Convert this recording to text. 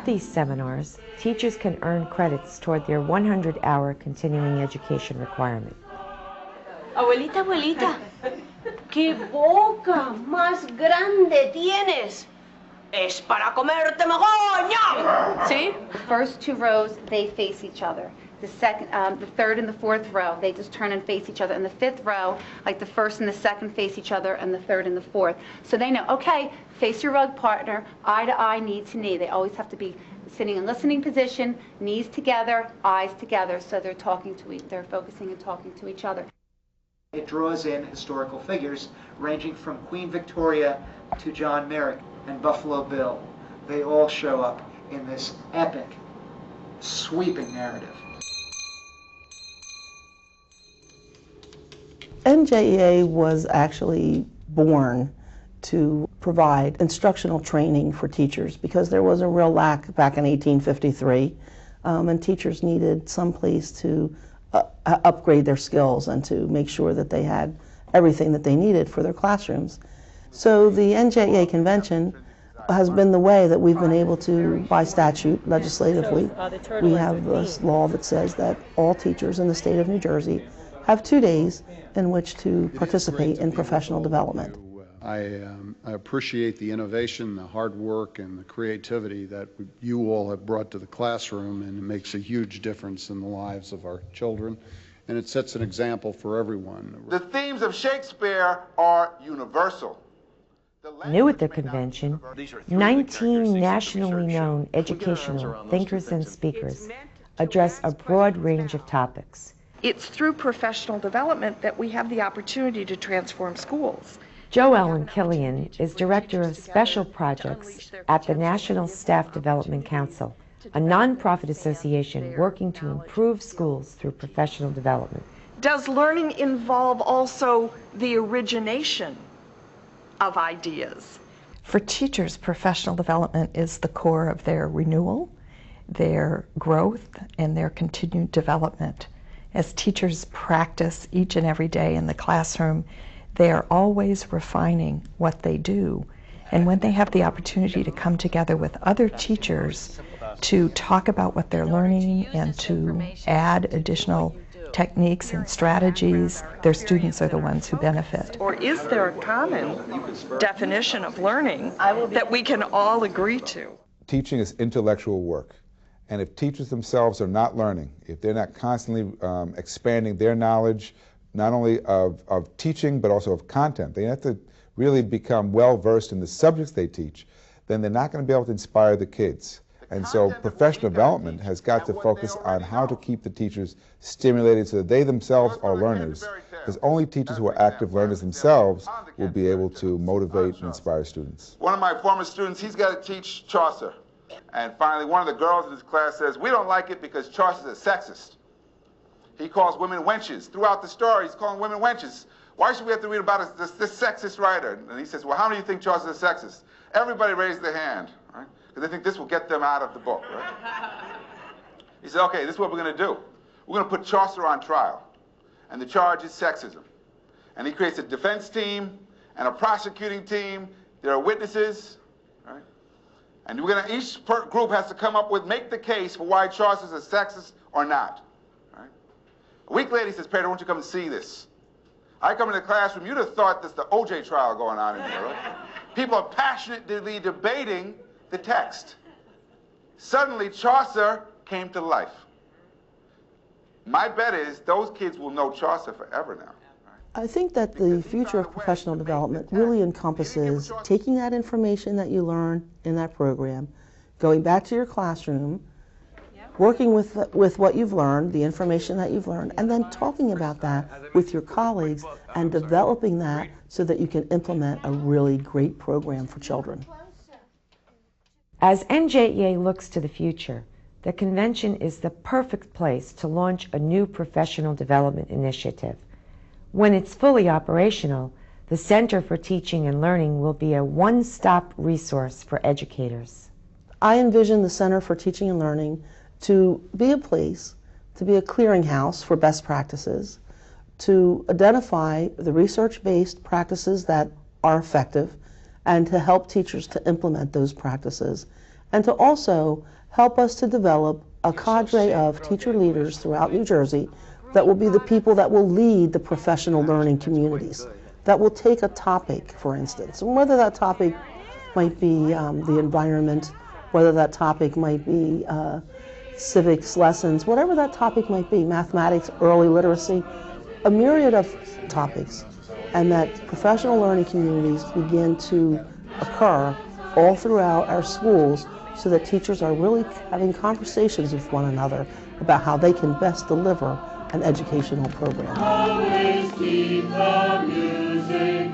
At these seminars, teachers can earn credits toward their 100-hour continuing education requirement. Abuelita, abuelita, ¿qué boca más grande tienes? Es para comerte mejor, ñam. See? The first two rows, they face each other. The second, the third and the fourth row, they just turn and face each other. And the fifth row, like the first and the second face each other, and the third and the fourth. So they know, okay, face your rug partner, eye to eye, knee to knee. They always have to be sitting in listening position, knees together, eyes together, so they're they're focusing and talking to each other. It draws in historical figures ranging from Queen Victoria to John Merrick and Buffalo Bill. They all show up in this epic, sweeping narrative. NJEA was actually born to provide instructional training for teachers because there was a real lack back in 1853, and teachers needed some place to upgrade their skills and to make sure that they had everything that they needed for their classrooms. So the NJEA Convention has been the way that we've been able to, by statute, legislatively, we have this law that says that all teachers in the state of New Jersey have 2 days in which to participate in professional development. I appreciate the innovation, the hard work, and the creativity that you all have brought to the classroom, and it makes a huge difference in the lives of our children, and it sets an example for everyone. The themes of Shakespeare are universal. New at the convention, 19 nationally known educational thinkers and speakers address a broad range of topics. It's through professional development that we have the opportunity to transform schools. Jo Ellen Killian is Director of Special Projects at the National Staff Development Council, a nonprofit association working to improve schools through professional development. Does learning involve also the origination of ideas? For teachers, professional development is the core of their renewal, their growth, and their continued development. As teachers practice each and every day in the classroom, they are always refining what they do. And when they have the opportunity to come together with other teachers to talk about what they're learning and to add additional techniques and strategies, their students are the ones who benefit. Or is there a common definition of learning that we can all agree to? Teaching is intellectual work. And if teachers themselves are not learning, if they're not constantly expanding their knowledge, not only of teaching, but also of content, they have to really become well-versed in the subjects they teach, then they're not going to be able to inspire the kids. And so professional development has got to focus on how to keep the teachers stimulated so that they themselves are learners, because only teachers who are active learners themselves will be able to motivate and inspire students. One of my former students, he's got to teach Chaucer. And finally, one of the girls in his class says, "We don't like it because Chaucer's a sexist. He calls women wenches. Throughout the story, he's calling women wenches. Why should we have to read about this sexist writer?" And he says, "Well, how many of you think Chaucer's a sexist?" Everybody raised their hand, right? Because they think this will get them out of the book, right? He said, "Okay, this is what we're going to do. We're going to put Chaucer on trial. And the charge is sexism." And he creates a defense team and a prosecuting team. There are witnesses, right? And each group has to come up with, make the case for why Chaucer's a sexist or not. Right? A week later, he says, "Pedro, why don't you come and see this?" I come into the classroom, you'd have thought there's the OJ trial going on in here, right? People are passionately debating the text. Suddenly, Chaucer came to life. My bet is those kids will know Chaucer forever now. I think that the future of professional development really encompasses taking that information that you learn in that program, going back to your classroom, working with what you've learned, the information that you've learned, and then talking about that with your colleagues and developing that so that you can implement a really great program for children. As NJEA looks to the future, the convention is the perfect place to launch a new professional development initiative. When it's fully operational, the Center for Teaching and Learning will be a one-stop resource for educators. I envision the Center for Teaching and Learning to be a place, to be a clearinghouse for best practices, to identify the research-based practices that are effective, and to help teachers to implement those practices, and to also help us to develop a cadre of teacher leaders throughout New Jersey that will be the people that will lead the professional learning communities, that will take a topic, for instance, and whether that topic might be the environment, whether that topic might be civics lessons, whatever that topic might be, mathematics, early literacy, a myriad of topics, and that professional learning communities begin to occur all throughout our schools so that teachers are really having conversations with one another about how they can best deliver an educational program. Always keep the music